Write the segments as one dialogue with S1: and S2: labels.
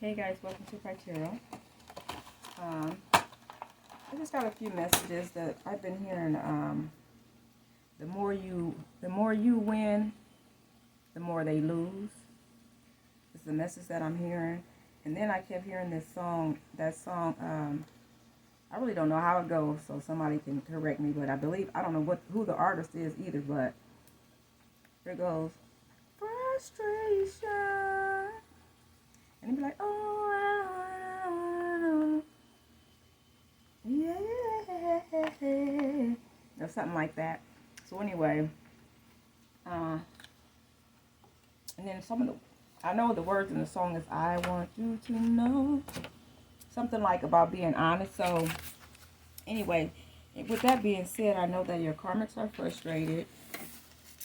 S1: Hey guys, welcome to CRYYY. I just got a few messages that I've been hearing. The more you win, the more they lose. It's the message that I'm hearing. And then I kept hearing this song. That song. I really don't know how it goes, so somebody can correct me. But I don't know who the artist is either. But here it goes. Frustration. And he'd be like, oh, yeah, or something like that. So anyway, and then I know the words in the song is, I want you to know, something like about being honest. So anyway, with that being said, I know that your karmics are frustrated.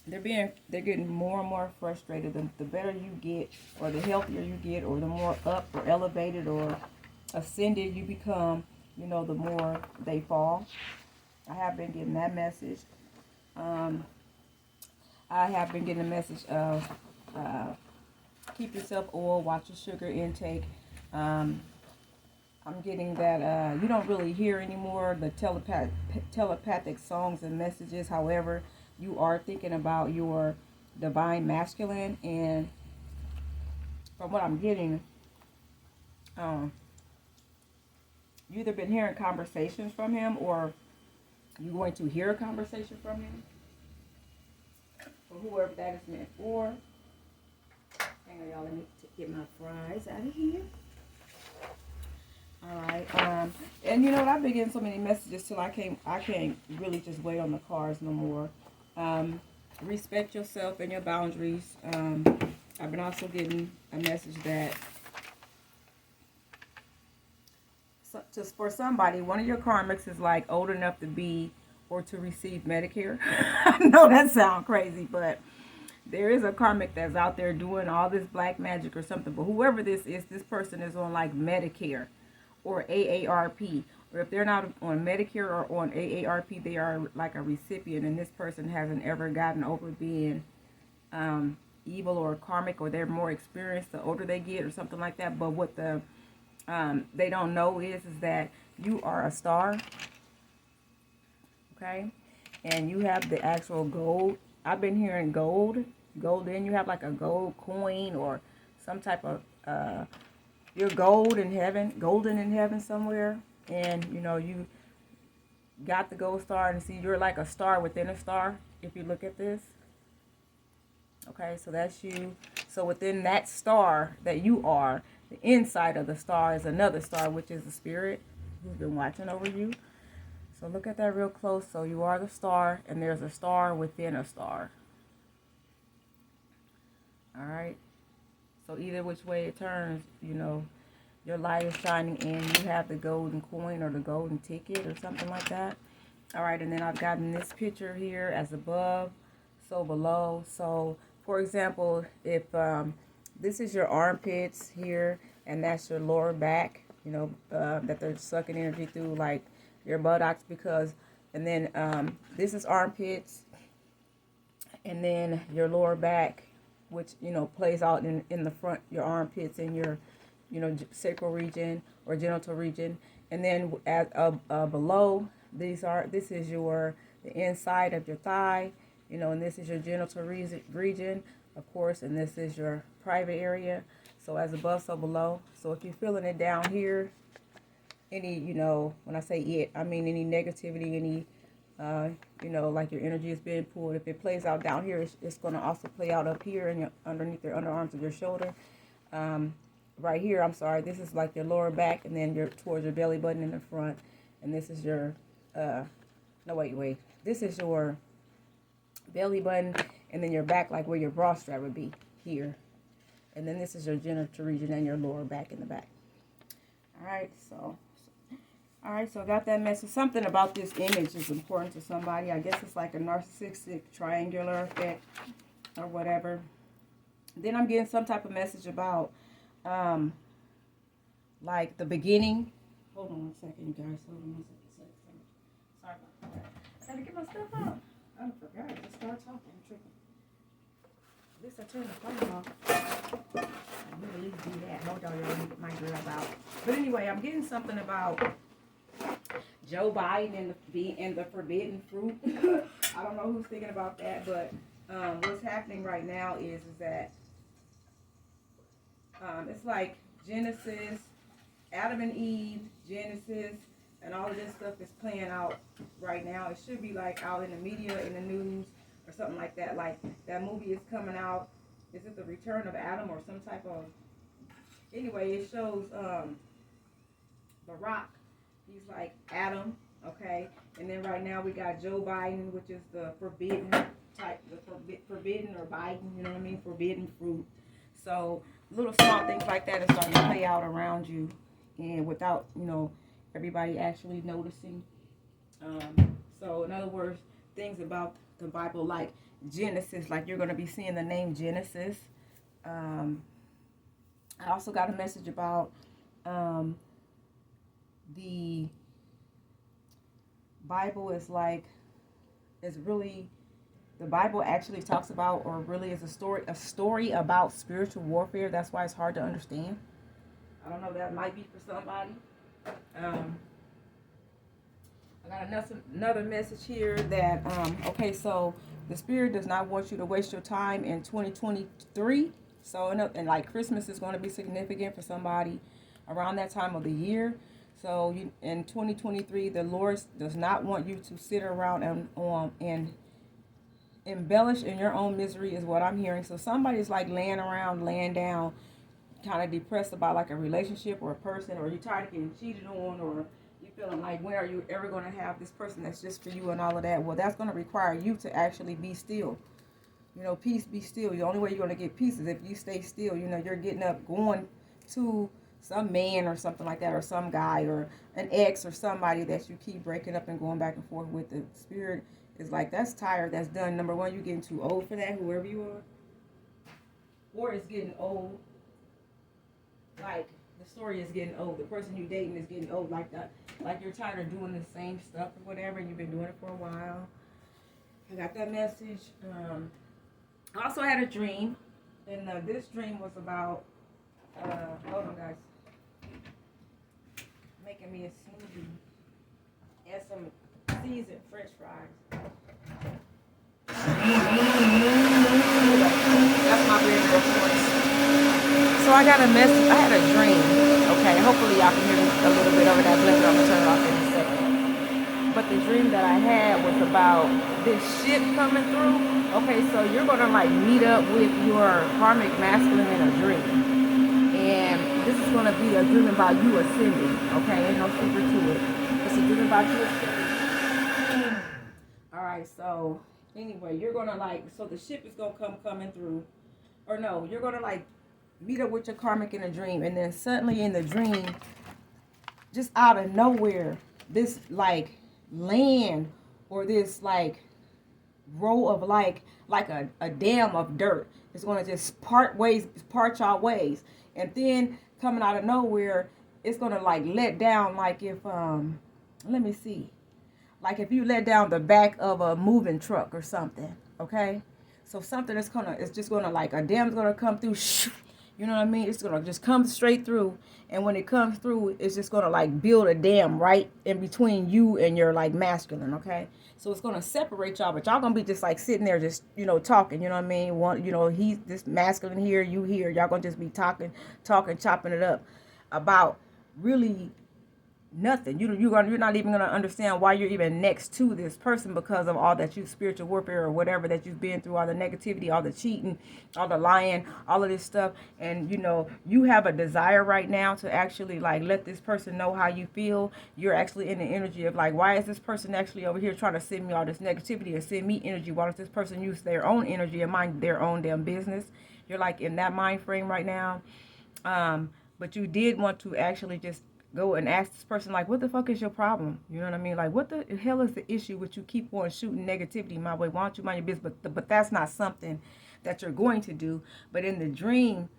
S1: They're getting more and more frustrated. The better you get, or the healthier you get, or the more up or elevated or ascended you become, the more they fall. I have been getting that message. I have been getting a message of keep yourself oiled, watch your sugar intake. I'm getting that you don't really hear anymore the telepathic songs and messages. However, you are thinking about your divine masculine, and from what I'm getting, you either been hearing conversations from him, or you're going to hear a conversation from him, or whoever that is meant for. Hang on, y'all, let me get my fries out of here. Alright, and you know what, I've been getting so many messages till I can't really just wait on the cards no more. Respect yourself and your boundaries. I've been also getting a message that just for somebody, one of your karmics is like old enough to be or to receive Medicare. I know that sounds crazy, but there is a karmic that's out there doing all this black magic or something. But whoever this is, this person is on like Medicare or AARP. Or if they're not on Medicare or on AARP, they are like a recipient, and this person hasn't ever gotten over being evil or karmic, or they're more experienced the older they get or something like that. But what they don't know is that you are a star, okay? And you have the actual gold. I've been hearing gold. Then you have like a gold coin or some type of, you're golden in heaven somewhere. And, you got the gold star, and see, you're like a star within a star, if you look at this. Okay, so that's you. So within that star that you are, the inside of the star is another star, which is the spirit who's been watching over you. So look at that real close. So you are the star, and there's a star within a star. All right. So either which way it turns, your light is shining in. You have the golden coin or the golden ticket or something like that. All right, and then I've gotten this picture here as above, so below. So, for example, if this is your armpits here, and that's your lower back, that they're sucking energy through, like your buttocks, and then this is armpits, and then your lower back, which, plays out in the front, your armpits and your, sacral region or genital region. And then below, this is the inside of your thigh, and this is your genital region, of course, and this is your private area. So as above, so below. So if you're feeling it down here, any, when I say it, I mean any negativity, any, like your energy is being pulled. If it plays out down here, it's going to also play out up here and underneath your underarms of your shoulder. Right here, I'm sorry, this is like your lower back, and then towards your belly button in the front. And this is your, this is your belly button, and then your back, like where your bra strap would be, here. And then this is your genital region and your lower back in the back. Alright, so I got that message. Something about this image is important to somebody. I guess it's like a narcissistic triangular effect or whatever. Then I'm getting some type of message about like the beginning. Hold on one second, you guys. Hold on one second. Sorry about that. I gotta get my stuff out. I forgot. I just started talking. I'm tripping. At least I turned the phone off. I really need to do that. told y'all y'all need my girl out. But anyway, I'm getting something about Joe Biden and the forbidden fruit. I don't know who's thinking about that, but what's happening right now is that it's like Genesis, Adam and Eve, Genesis, and all of this stuff is playing out right now. It should be like out in the media, in the news, or something like that. Like that movie is coming out. Is it The Return of Adam or some type of? Anyway, it shows The Rock. He's like Adam, okay. And then right now we got Joe Biden, which is the forbidden type, forbidden or Biden, you know what I mean? Forbidden fruit. So little small things like that are starting to play out around you, and without everybody actually noticing. So in other words, things about the Bible like Genesis, like you're going to be seeing the name Genesis. I also got a message about the Bible is really, the Bible actually talks about, or really is a story about spiritual warfare. That's why it's hard to understand. I don't know, that might be for somebody. I got another message here that, okay, so the Spirit does not want you to waste your time in 2023. So, and like Christmas is going to be significant for somebody around that time of the year. So in 2023, the Lord does not want you to sit around and embellish in your own misery is what I'm hearing. So somebody's like laying down, kind of depressed about like a relationship or a person, or you're tired of getting cheated on, or you feeling like, when are you ever going to have this person that's just for you and all of that? Well, that's going to require you to actually be still. Peace, be still. The only way you're going to get peace is if you stay still. You're getting up, going to some man or something like that, or some guy or an ex or somebody that you keep breaking up and going back and forth with. The Spirit is like, that's tired, that's done. Number one, you're getting too old for that, whoever you are. Or it's getting old. Like, the story is getting old. The person you're dating is getting old like that. Like you're tired of doing the same stuff or whatever, and you've been doing it for a while. I got that message. I also had a dream, and this dream was about, hold on guys, making me a smoothie and some seasoned French fries. That's my favorite choice. So I got a message. I had a dream. Okay, hopefully y'all can hear me a little bit over that blender. I'm gonna turn it off in a second. But the dream that I had was about this ship coming through. Okay, so you're gonna like meet up with your karmic masculine in a dream, and this is gonna be a dream about you ascending. Okay, ain't no secret to it. It's a dream about you ascending. All right, so anyway, you're gonna so the ship is gonna coming through, or no, you're gonna meet up with your karmic in a dream, and then suddenly in the dream, just out of nowhere, this land, or this row of like a dam of dirt is going to just part y'all ways, and then coming out of nowhere, it's going to let down, like if let me see, like if you let down the back of a moving truck or something. Okay, so something that's it's just gonna a dam's gonna come through. You know what I mean? It's gonna just come straight through, and when it comes through, it's just gonna build a dam right in between you and your masculine. Okay, so it's gonna separate y'all, but y'all gonna be just sitting there, just talking. You know what I mean? He's this masculine here, you here. Y'all gonna just be talking, chopping it up about really nothing. You're not even gonna understand why you're even next to this person, because of all that spiritual warfare or whatever that you've been through, all the negativity, all the cheating, all the lying, all of this stuff. And you have a desire right now to actually let this person know how you feel. You're actually in the energy of why is this person actually over here trying to send me all this negativity or send me energy? Why don't this person use their own energy and mind their own damn business? You're in that mind frame right now. But you did want to actually just go and ask this person, what the fuck is your problem? You know what I mean? What the hell is the issue with you keep on shooting negativity my way? Why don't you mind your business? But that's not something that you're going to do. But in the dream,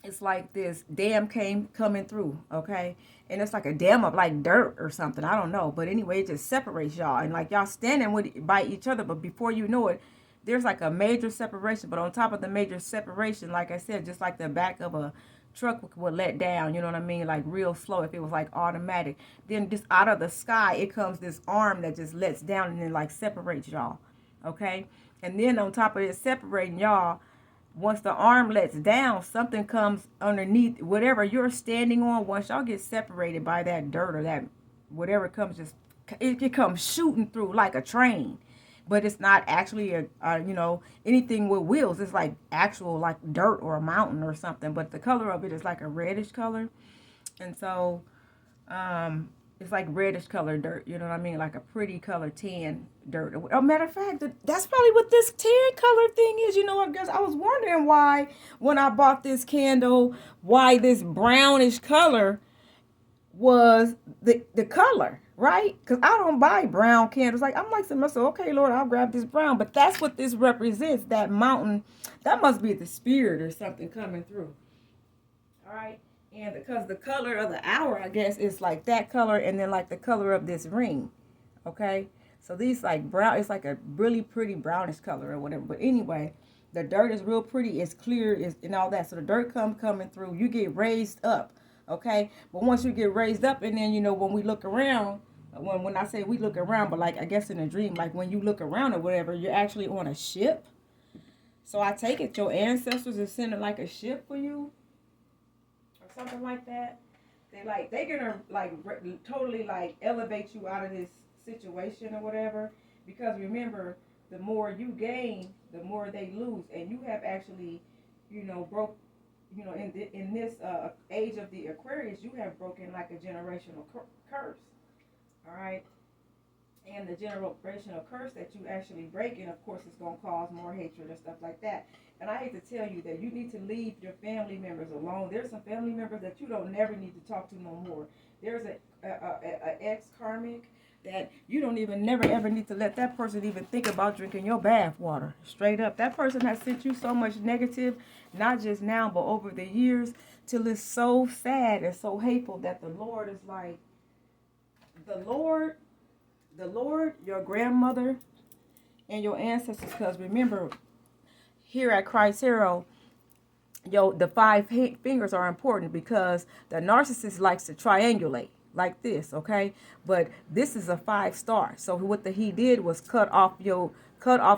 S1: it's like this dam coming through, okay? And it's like a dam of dirt or something. I don't know. But anyway, it just separates y'all. And y'all standing by each other. But before you know it, there's a major separation. But on top of the major separation, like I said, just like the back of a truck would let down, you know what I mean, like real slow, if it was like automatic. Then just out of the sky, it comes this arm that just lets down and then like separates y'all, okay? And then on top of it separating y'all, once the arm lets down, something comes underneath whatever you're standing on. Once y'all get separated by that dirt or that whatever comes, just it comes shooting through like a train. But it's not actually anything with wheels. It's like actual like dirt or a mountain or something. But the color of it is like a reddish color, and so it's like reddish color dirt. You know what I mean? Like a pretty color tan dirt. Oh, matter of fact, that's probably what this tan color thing is. You know what, guys? I was wondering why when I bought this candle, why this brownish color was the color, right? Because I don't buy brown candles. Like, I'm like to myself, okay, Lord, I'll grab this brown. But that's what this represents, that mountain. That must be the spirit or something coming through. All right. And because the color of the hour, I guess, is like that color and then like the color of this ring. Okay. So these like brown, it's like a really pretty brownish color or whatever. But anyway, the dirt is real pretty. It's clear and all that. So the dirt coming through. You get raised up. Okay. But once you get raised up, and then, when we look around, when I say we look around, but like I guess in a dream, like when you look around or whatever, you're actually on a ship. So I take it your ancestors are sending like a ship for you or something like that. They're gonna like totally like elevate you out of this situation or whatever, because remember, the more you gain, the more they lose, and you have actually, broke, in this age of the Aquarius, you have broken like a generational curse. All right. And the generational curse that you actually break, and of course, it's going to cause more hatred and stuff like that. And I hate to tell you that you need to leave your family members alone. There's some family members that you don't never need to talk to no more. There's a ex-karmic that you don't even never ever need to let that person even think about drinking your bath water. Straight up. That person has sent you so much negative, not just now, but over the years, till it's so sad and so hateful that the Lord is like, the Lord, your grandmother, and your ancestors. Because remember, here at CRYYY, the 5 fingers are important, because the narcissist likes to triangulate like this, okay? But this is a 5-star. So what he did was cut off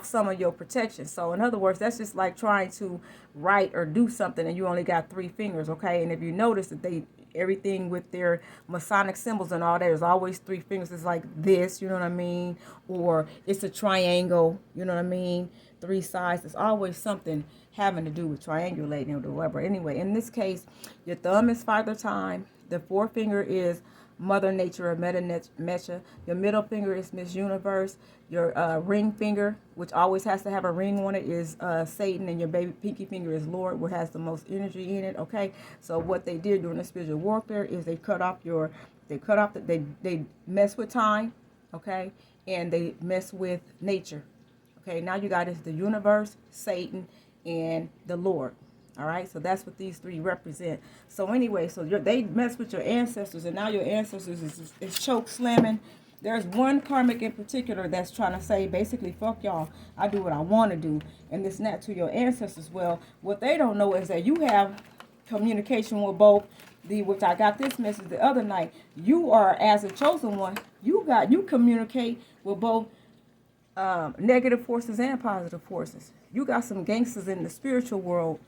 S1: some of your protection. So in other words, that's just like trying to write or do something and you only got 3 fingers, okay? And if you notice that everything with their Masonic symbols and all that is always 3 fingers. It's like this, you know what I mean? Or it's a triangle, you know what I mean? 3 sides. It's always something having to do with triangulating or whatever. Anyway, in this case, your thumb is Father Time. The 4-finger is Mother Nature or Meta Mecha. Your middle finger is Miss Universe. Your ring finger, which always has to have a ring on it, is Satan, and your baby pinky finger is Lord, what has the most energy in it. Okay, so what they did during the spiritual warfare is they mess with time, okay, and they mess with nature. Okay, now you got is the universe, Satan, and the Lord. All right, so that's what these 3 represent. So anyway, so they mess with your ancestors, and now your ancestors is choke slamming. There's one karmic in particular that's trying to say, basically, fuck y'all, I do what I want to do, and this and that to your ancestors. Well, what they don't know is that you have communication with both, which I got this message the other night. You are, as a chosen one, you communicate with both negative forces and positive forces. You got some gangsters in the spiritual world.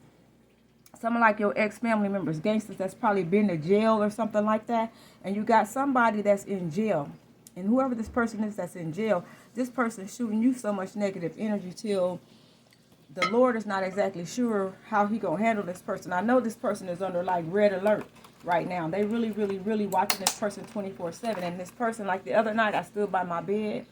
S1: Some like your ex-family members, gangsters that's probably been to jail or something like that. And you got somebody that's in jail. And whoever this person is that's in jail, this person is shooting you so much negative energy till the Lord is not exactly sure how he going to handle this person. I know this person is under like red alert right now. They really, really, really watching this person 24/7. And this person, like the other night, I stood by my bed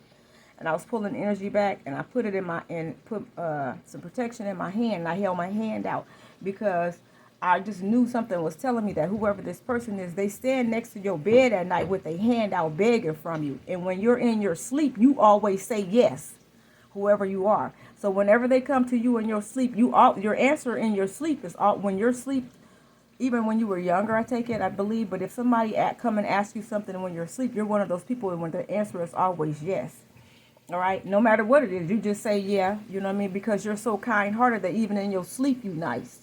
S1: and I was pulling energy back, and I put it put some protection in my hand, and I held my hand out because I just knew something was telling me that whoever this person is, they stand next to your bed at night with a hand out begging from you. And when you're in your sleep, you always say yes, whoever you are. So whenever they come to you in your sleep, your answer in your sleep is when you're asleep. Even when you were younger, I take it, I believe. But if somebody come and ask you something when you're asleep, you're one of those people when the answer is always yes. All right, no matter what it is, you just say yeah, you know what I mean, because you're so kind-hearted that even in your sleep you nice.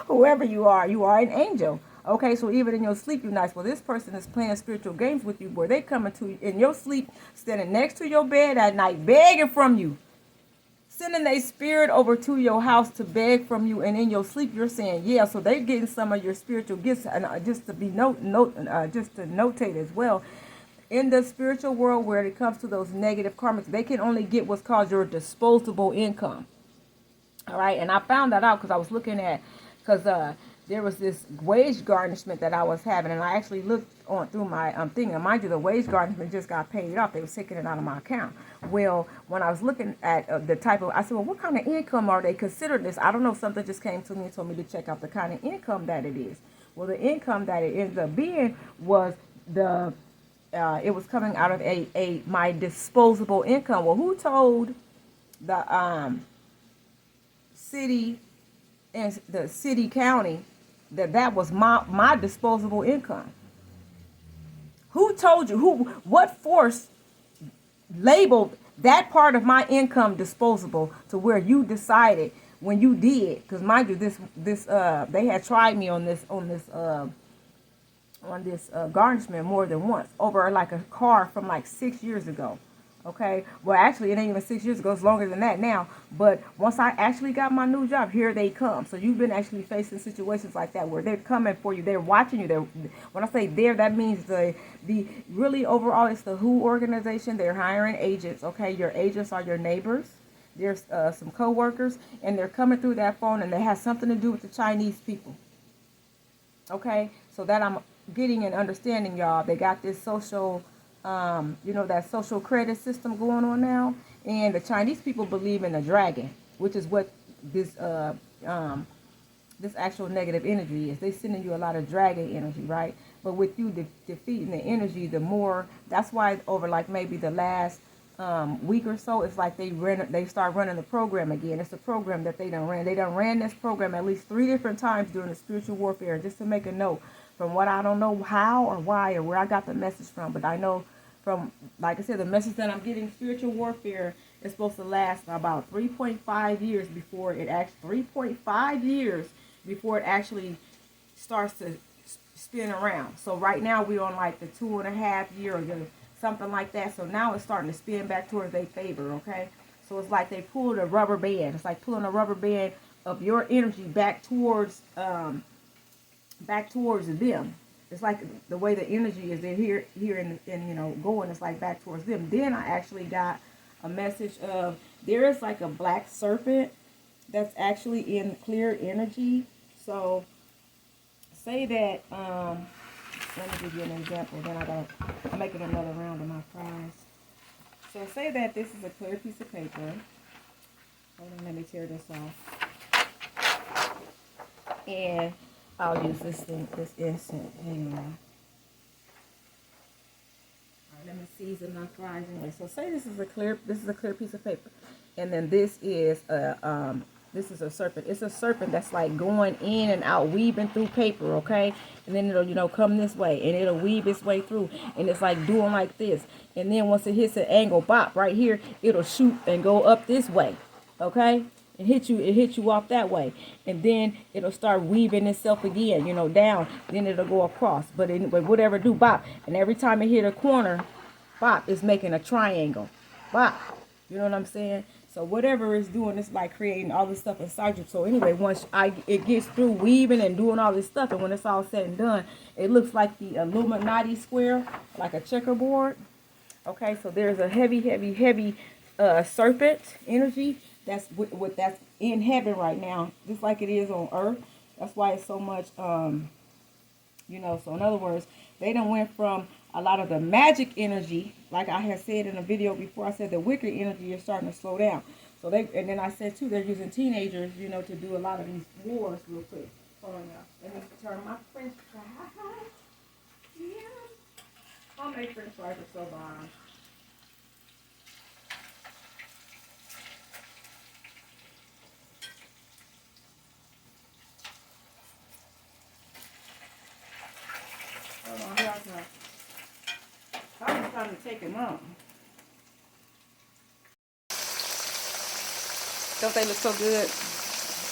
S1: Whoever you are an angel. Okay, so even in your sleep you nice. Well, this person is playing spiritual games with you, where they coming to you in your sleep, standing next to your bed at night, begging from you, sending a spirit over to your house to beg from you, and in your sleep you're saying yeah. So they're getting some of your spiritual gifts, and just to be just to notate as well, in the spiritual world, where it comes to those negative karmics, they can only get what's called your disposable income. All right, and I found that out because I was looking at, because there was this wage garnishment that I was having, and I actually looked on through my thing. And mind you, the wage garnishment just got paid off; they were taking it out of my account. Well, when I was looking at the type of, I said, well, what kind of income are they considering this? I don't know. Something just came to me and told me to check out the kind of income that it is. Well, the income that it ends up being was the it was coming out of my disposable income. Well, who told the city and the city county that was my disposable income? Who told you? What force labeled that part of my income disposable to where you decided when you did? Because mind you, this they had tried me on this garnishment more than once over like a car from like 6 years ago. Okay, well actually it ain't even 6 years ago, it's longer than that now. But once I actually got my new job, here they come. So you've been actually facing situations like that where they're coming for you, they're watching you. When I say there, that means the really overall it's the WHO organization. They're hiring agents. Okay, your agents are your neighbors, there's some co-workers, and they're coming through that phone, and they have something to do with the Chinese people. Okay, so that I'm getting and understanding, y'all. They got this social, that social credit system going on now, and the Chinese people believe in the dragon, which is what this this actual negative energy is. They sending you a lot of dragon energy, right? But with you defeating the energy, the more. That's why over like maybe the last week or so, it's like they start running the program again. It's a program that they done ran. They done ran this program at least 3 different times during the spiritual warfare. Just to make a note, from what I don't know how or why or where I got the message from, but I know from, like I said, the message that I'm getting, spiritual warfare is supposed to last about 3.5 years before it actually 3.5 years before it actually starts to spin around. So right now we're on like the 2.5 year or something like that. So now it's starting to spin back towards their favor. Okay, so it's like they pulled a rubber band. It's like pulling a rubber band of your energy back towards them. It's like the way the energy is, they're here and going, it's like back towards them. Then I actually got a message of, there is like a black serpent that's actually in clear energy. So say that let me give you an example, then I'm making another round of my prize. So say that this is a clear piece of paper. Hold on, let me tear this off. And I'll use this instant. Hang on. Alright, let me season my fries anyway. So say this is a clear piece of paper. And then this is a serpent. It's a serpent that's like going in and out, weaving through paper, okay? And then it'll, come this way, and it'll weave its way through, and it's like doing like this. And then once it hits an angle, bop, right here, it'll shoot and go up this way, okay? It hit you off that way. And then it'll start weaving itself again, down. Then it'll go across. But whatever do, bop. And every time it hit a corner, bop, it's making a triangle. Bop. You know what I'm saying? So whatever it's doing, it's like creating all this stuff inside you. So anyway, once it gets through weaving and doing all this stuff, and when it's all said and done, it looks like the Illuminati square, like a checkerboard. Okay, so there's a heavy serpent energy that's that's in heaven right now, just like it is on earth. That's why it's so much, so in other words, they done went from a lot of the magic energy, like I had said in a video before. I said the wicked energy is starting to slow down. So and then I said too, they're using teenagers, to do a lot of these wars real quick. Hold on, y'all. Let me turn my French fries. Yeah. I'll make French fries are so bomb. Hold on, y'all. I'm just trying to take them out. Don't they look so good?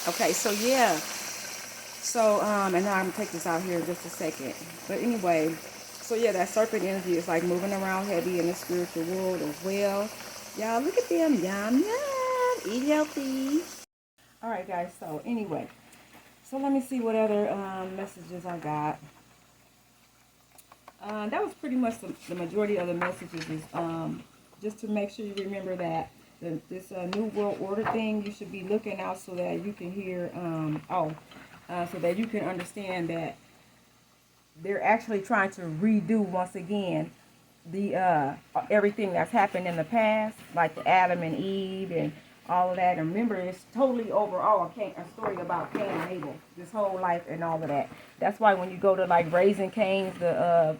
S1: Okay, so yeah. So, and now I'm going to take this out here in just a second. But anyway, so yeah, that serpent energy is like moving around heavy in the spiritual world as well. Y'all, look at them. Yum, yum. Eat healthy. All right, guys. So anyway, so let me see what other messages I got. That was pretty much the majority of the messages. Is just to make sure you remember that this New World Order thing, you should be looking out so that you can hear, so that you can understand that they're actually trying to redo once again the everything that's happened in the past, like the Adam and Eve and all of that. And remember, it's totally overall a story about Cain and Abel, this whole life and all of that. That's why when you go to like Raising Cane's, the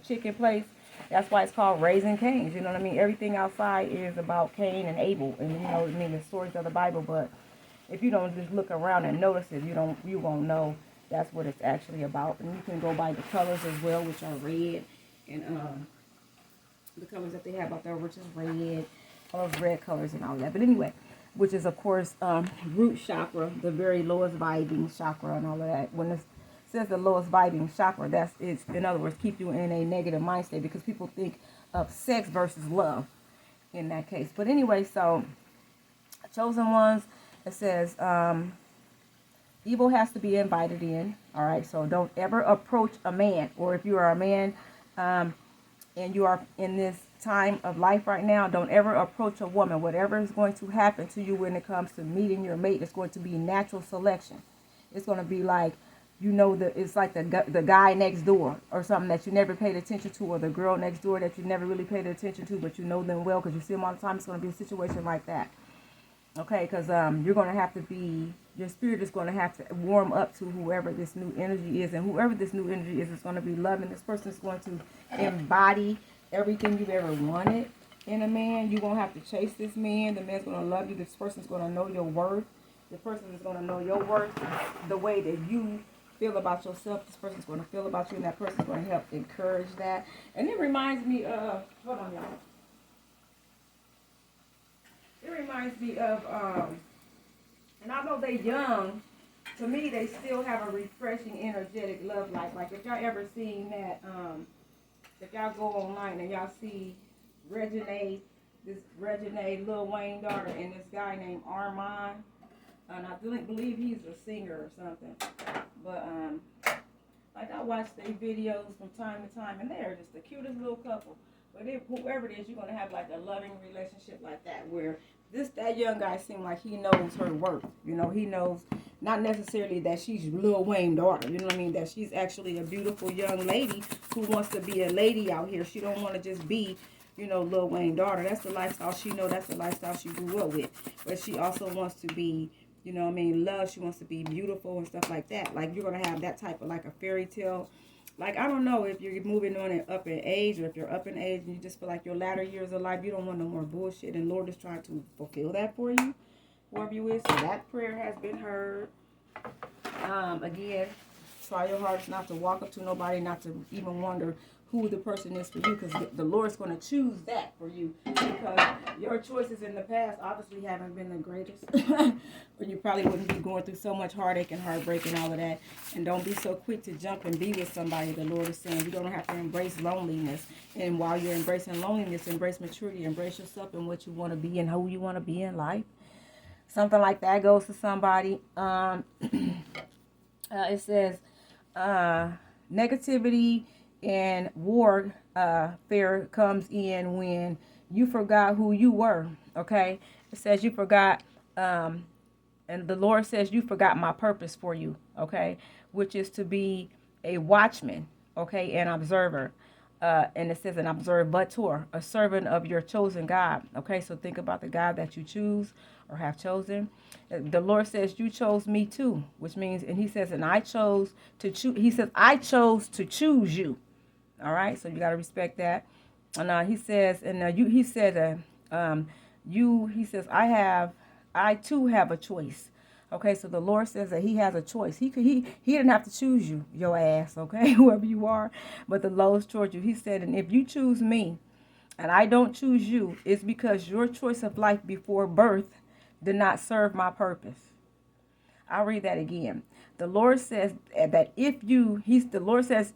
S1: chicken place, that's why it's called Raising Cane's. You know what I mean? Everything outside is about Cain and Abel, and you know, I mean, the stories of the Bible. But if you don't just look around and notice it, you won't know that's what it's actually about. And you can go by the colors as well, which are red, and the colors that they have out there, which is red, all those red colors and all that. But anyway, which is of course root chakra, the very lowest vibing chakra, and all of that. When it says the lowest vibing chakra, that's it's, in other words, keep you in a negative mind state, because people think of sex versus love in that case. But anyway, so chosen ones, it says evil has to be invited in. All right, so don't ever approach a man, or if you are a man and you are in this time of life right now, don't ever approach a woman. Whatever is going to happen to you when it comes to meeting your mate, it's going to be natural selection. It's going to be like, you know, it's like the guy next door or something that you never paid attention to, or the girl next door that you never really paid attention to, but you know them well because you see them all the time. It's going to be a situation like that. Okay, because you're going to have to be, your spirit is going to have to warm up to whoever this new energy is. And whoever this new energy is going to be loving. This person is going to embody everything you've ever wanted in a man. You won't have to chase this man. The man's going to love you. This person is going to know your worth. The person is going to know your worth the way that you feel about yourself. This person's going to feel about you, and that person's going to help encourage that. And it reminds me of, hold on, y'all. It reminds me of, and although they're young, to me, they still have a refreshing, energetic love life. Like, if y'all ever seen that, if y'all go online and y'all see Reginae, Lil Wayne daughter, and this guy named Armand, and I believe he's a singer or something. But, like, I watch their videos from time to time, and they're just the cutest little couple. But if whoever it is, you're going to have like a loving relationship like that, where that young guy seems like he knows her worth. You know, he knows not necessarily that she's Lil Wayne's daughter. You know what I mean? That she's actually a beautiful young lady who wants to be a lady out here. She don't want to just be, you know, Lil Wayne's daughter. That's the lifestyle she knows. That's the lifestyle she grew up with. But she also wants to be, you know what I mean, love. She wants to be beautiful and stuff like that. Like, you're going to have that type of like a fairy tale. Like, I don't know if you're moving on and up in age, or if you're up in age and you just feel like your latter years of life, you don't want no more bullshit. And Lord is trying to fulfill that for you, whoever you is. So that prayer has been heard. Again, try your hardest not to walk up to nobody, not to even wonder who the person is for you, because the Lord's going to choose that for you, because your choices in the past obviously haven't been the greatest, or you probably wouldn't be going through so much heartache and heartbreak and all of that. And don't be so quick to jump and be with somebody. The Lord is saying you're going to have to embrace loneliness, and while you're embracing loneliness, embrace maturity, embrace yourself and what you want to be and who you want to be in life. Something like that goes to somebody. It says negativity and warfare comes in when you forgot who you were. Okay, it says you forgot, and the Lord says you forgot my purpose for you. Okay, which is to be a watchman. Okay, an observer. And it says an observator, a servant of your chosen God. Okay, so think about the God that you choose or have chosen. The Lord says you chose me too, which means, and he says, and I chose to choose. He says, I chose to choose you. All right, so you got to respect that. And he says, and he said, he says, I too have a choice. Okay, so the Lord says that he has a choice. He didn't have to choose you, your ass, okay, whoever you are, but the Lord chose you. He said, and if you choose me and I don't choose you, it's because your choice of life before birth did not serve my purpose. I'll read that again. The Lord says that the Lord says,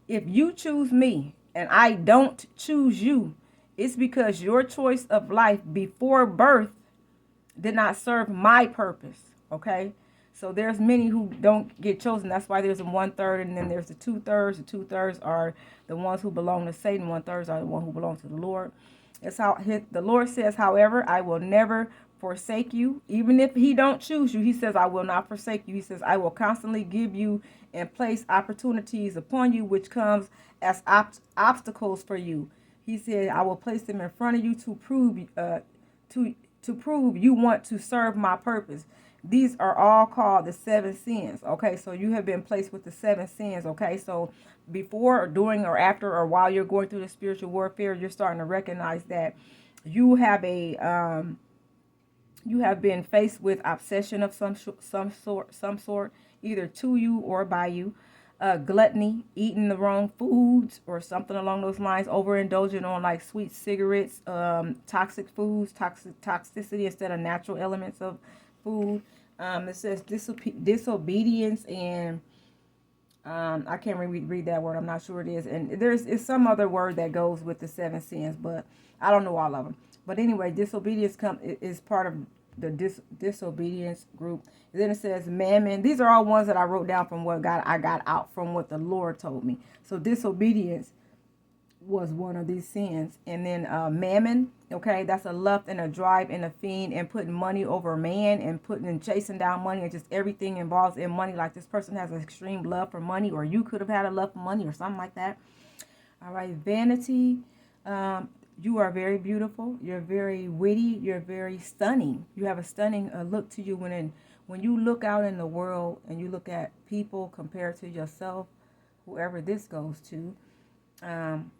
S1: if you choose me and I don't choose you, it's because your choice of life before birth did not serve my purpose. Okay. So there's many who don't get chosen. That's why there's a 1/3, and then there's the 2/3. The 2/3 are the ones who belong to Satan. 1/3 are the one who belong to the Lord. It's how the Lord says, however, I will never forsake you. Even if he don't choose you, he says, I will not forsake you. He says, I will constantly give you and place opportunities upon you, which comes as obstacles for you. He said, I will place them in front of you to prove you want to serve my purpose. These are all called the 7 sins. Okay, so you have been placed with the 7 sins. Okay, so before or during or after or while you're going through the spiritual warfare, you're starting to recognize that you have been faced with obsession of some sort, either to you or by you. Gluttony, eating the wrong foods or something along those lines, overindulging on like sweet cigarettes, toxic foods, toxicity instead of natural elements of food. It says disobedience and I can't read that word. I'm not sure it is. And it's some other word that goes with the 7 sins, but I don't know all of them. But anyway, disobedience is part of the disobedience group. And then it says mammon. These are all ones that I wrote down from I got out from what the Lord told me. So disobedience was one of these sins. And then mammon, okay, that's a lust and a drive and a fiend and putting money over man and chasing down money and just everything involves in money. Like this person has an extreme love for money, or you could have had a love for money or something like that. All right, vanity. You are very beautiful. You're very witty. You're very stunning. You have a stunning look to you when you look out in the world and you look at people compared to yourself, whoever this goes to.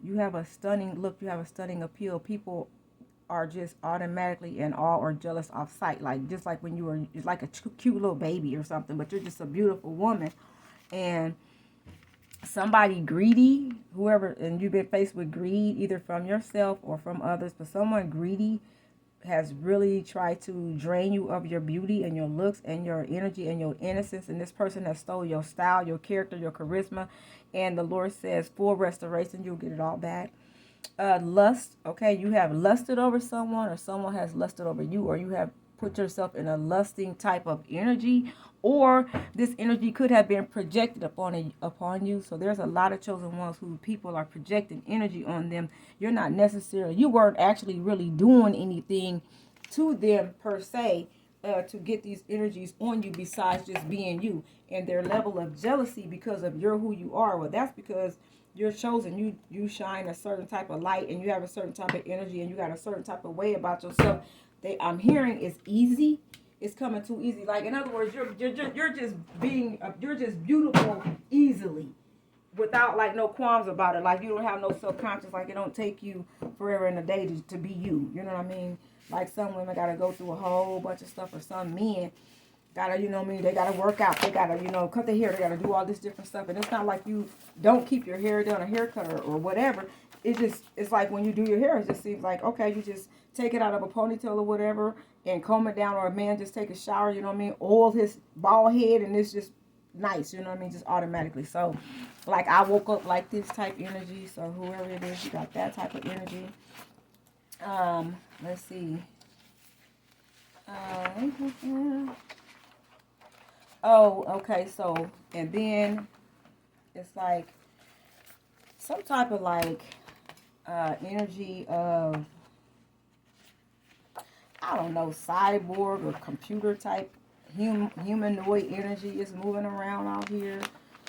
S1: You have a stunning look. You have a stunning appeal. People are just automatically in awe or jealous off sight. Like just like when you were like a cute little baby or something, but you're just a beautiful woman. And somebody greedy, whoever, and you've been faced with greed either from yourself or from others, but someone greedy has really tried to drain you of your beauty and your looks and your energy and your innocence, and this person has stole your style, your character, your charisma, and the Lord says full restoration, you'll get it all back. Lust, okay, you have lusted over someone, or someone has lusted over you, or you have put yourself in a lusting type of energy, or this energy could have been projected upon you. So there's a lot of chosen ones who people are projecting energy on them. You weren't actually really doing anything to them per se to get these energies on you besides just being you. And their level of jealousy because of you're who you are, well, that's because you're chosen. You shine a certain type of light and you have a certain type of energy and you got a certain type of way about yourself. I'm hearing is easy. It's coming too easy. Like in other words, you're just beautiful easily, without like no qualms about it. Like you don't have no self-conscious. Like it don't take you forever in a day to be you. You know what I mean? Like some women gotta go through a whole bunch of stuff, or some men gotta, you know what I mean, they gotta work out, they gotta, cut their hair, they gotta do all this different stuff. And it's not like you don't keep your hair done, a haircut or whatever. It's like when you do your hair, it just seems like, okay, you just take it out of a ponytail or whatever and comb it down, or a man just take a shower, you know what I mean, oil his bald head, and it's just nice, you know what I mean, just automatically. So like I woke up like this type energy, so whoever it is, you got that type of energy. Let's see. Oh, okay, so, and then it's like some type of like energy of, I don't know, cyborg or computer type humanoid energy is moving around out here,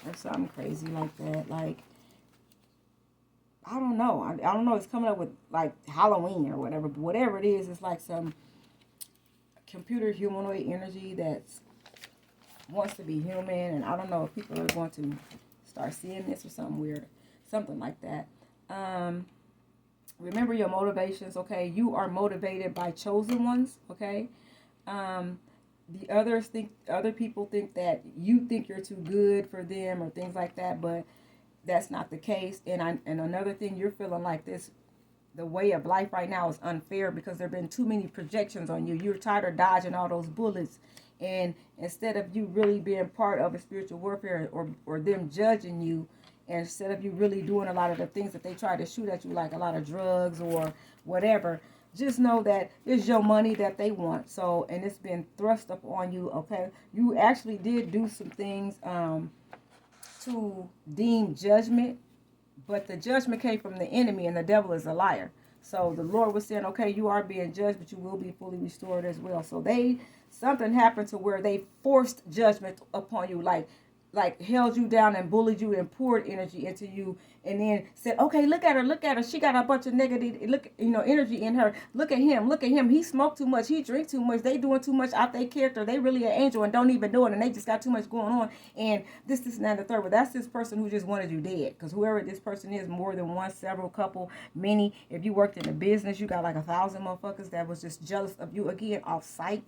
S1: or something crazy like that. Like, I don't know. I don't know. It's coming up with like Halloween or whatever. But whatever it is, it's like some computer humanoid energy that wants to be human. And I don't know if people are going to start seeing this or something weird. Something like that. Remember your motivations, okay? You are motivated by chosen ones, okay? Other people think that you think you're too good for them or things like that, but that's not the case. And another thing, you're feeling like this the way of life right now is unfair because there have been too many projections on you. You're tired of dodging all those bullets. And instead of you really being part of a spiritual warfare, or them judging you, and instead of you really doing a lot of the things that they try to shoot at you, like a lot of drugs or whatever, just know that it's your money that they want. So, and it's been thrust up on you, okay? You actually did do some things to deem judgment, but the judgment came from the enemy, and the devil is a liar. So the Lord was saying, okay, you are being judged, but you will be fully restored as well. So something happened to where they forced judgment upon you, like held you down and bullied you and poured energy into you, and then said, okay, look at her, she got a bunch of negative energy in her. Look at him, he smoked too much, he drink too much, they doing too much out their character, they really an angel and don't even do it, and they just got too much going on, and this and that and the third. But that's this person who just wanted you dead, because whoever this person is, more than one, several, couple, many. If you worked in a business, you got like 1,000 motherfuckers that was just jealous of you, again, off sight,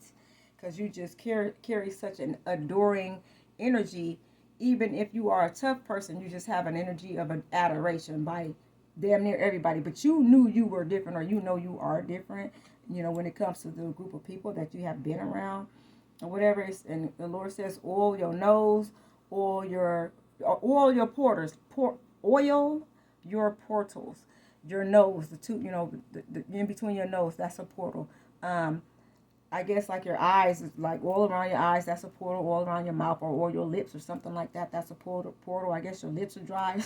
S1: because you just carry such an adoring energy. Even if you are a tough person, you just have an energy of an adoration by damn near everybody. But you knew you were different, or you know you are different, when it comes to the group of people that you have been around or whatever. And the Lord says, oil your nose, oil your portals, oil your portals, your nose, the two, the in between your nose, that's a portal. I guess like your eyes, like all around your eyes, that's a portal. All around your mouth, or your lips, or something like that, that's a portal. I guess your lips are dry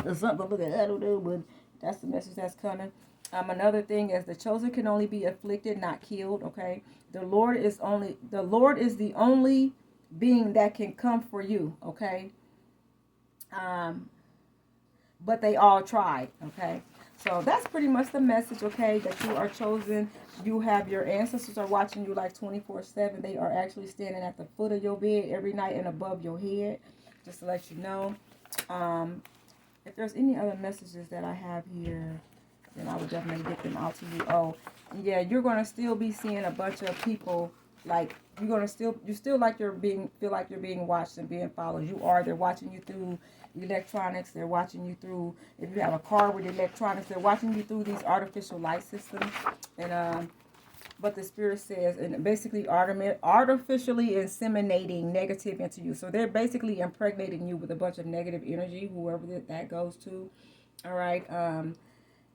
S1: or something. Look at that, I don't know, but that's the message that's coming. Another thing is the chosen can only be afflicted, not killed. Okay, the Lord is the only being that can come for you. Okay, but they all tried. Okay. So that's pretty much the message, okay, that you are chosen. You have your ancestors are watching you like 24/7. They are actually standing at the foot of your bed every night and above your head, just to let you know. If there's any other messages that I have here, then I would definitely get them out to you. Oh, yeah, you're going to still be seeing a bunch of people, like, you still like feel like you're being watched and being followed. They're watching you through electronics. They're watching you through, if you have a car with electronics, they're watching you through these artificial light systems. And but the Spirit says, and basically artificially inseminating negative into you. So they're basically impregnating you with a bunch of negative energy, whoever that goes to. All right.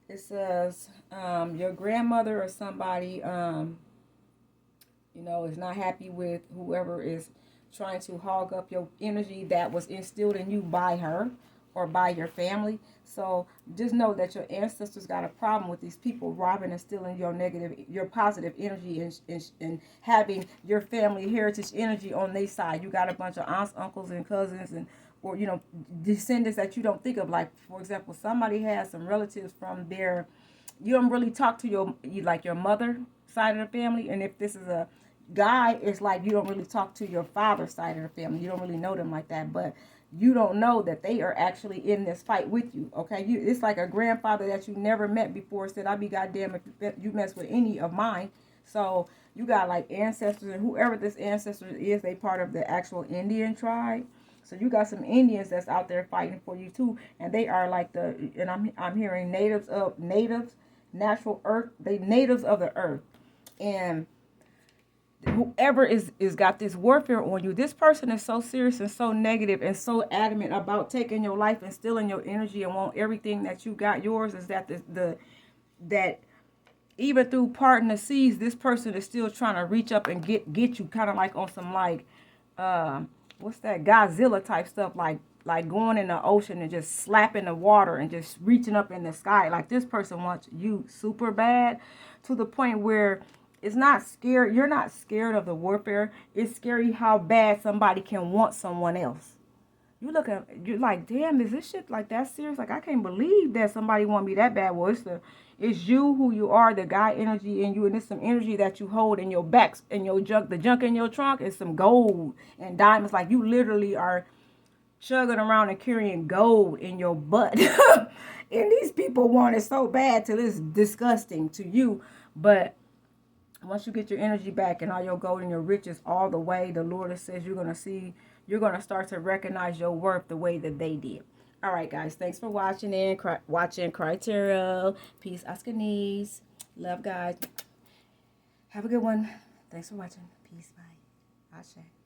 S1: It says your grandmother or somebody is not happy with whoever is trying to hog up your energy that was instilled in you by her or by your family. So just know that your ancestors got a problem with these people robbing and stealing your positive energy, and having your family heritage energy on their side. You got a bunch of aunts, uncles, and cousins, or descendants that you don't think of. Like, for example, somebody has some relatives from there. You don't really talk to your mother side of the family, and if this is a guy, it's like you don't really talk to your father's side of the family. You don't really know them like that, but you don't know that they are actually in this fight with you. Okay, it's like a grandfather that you never met before said, "I'll be goddamn if you mess with any of mine." So you got like ancestors, and whoever this ancestor is, they part of the actual Indian tribe. So you got some Indians that's out there fighting for you too, and they are like and I'm hearing natives, natural earth, they natives of the earth, and whoever is got this warfare on you, this person is so serious and so negative and so adamant about taking your life and stealing your energy and want everything that you got yours, is that that even through parting the seas, this person is still trying to reach up and get you, kind of like on some like what's that, Godzilla type stuff, like going in the ocean and just slapping the water and just reaching up in the sky. Like, this person wants you super bad, to the point where it's not scared. You're not scared of the warfare. It's scary how bad somebody can want someone else. You're like, damn, is this shit like that serious? Like, I can't believe that somebody want me that bad. Well, it's you who you are, the guy energy in you, and it's some energy that you hold in your backs and your junk. The junk in your trunk is some gold and diamonds. Like, you literally are chugging around and carrying gold in your butt. And these people want it so bad till it's disgusting to you. But once you get your energy back and all your gold and your riches all the way, the Lord says you're going to start to recognize your worth the way that they did. All right, guys. Thanks for watching watching CRYYY. Peace, ASHKANISK. Love, guys. Have a good one. Thanks for watching. Peace. Bye. Ashe.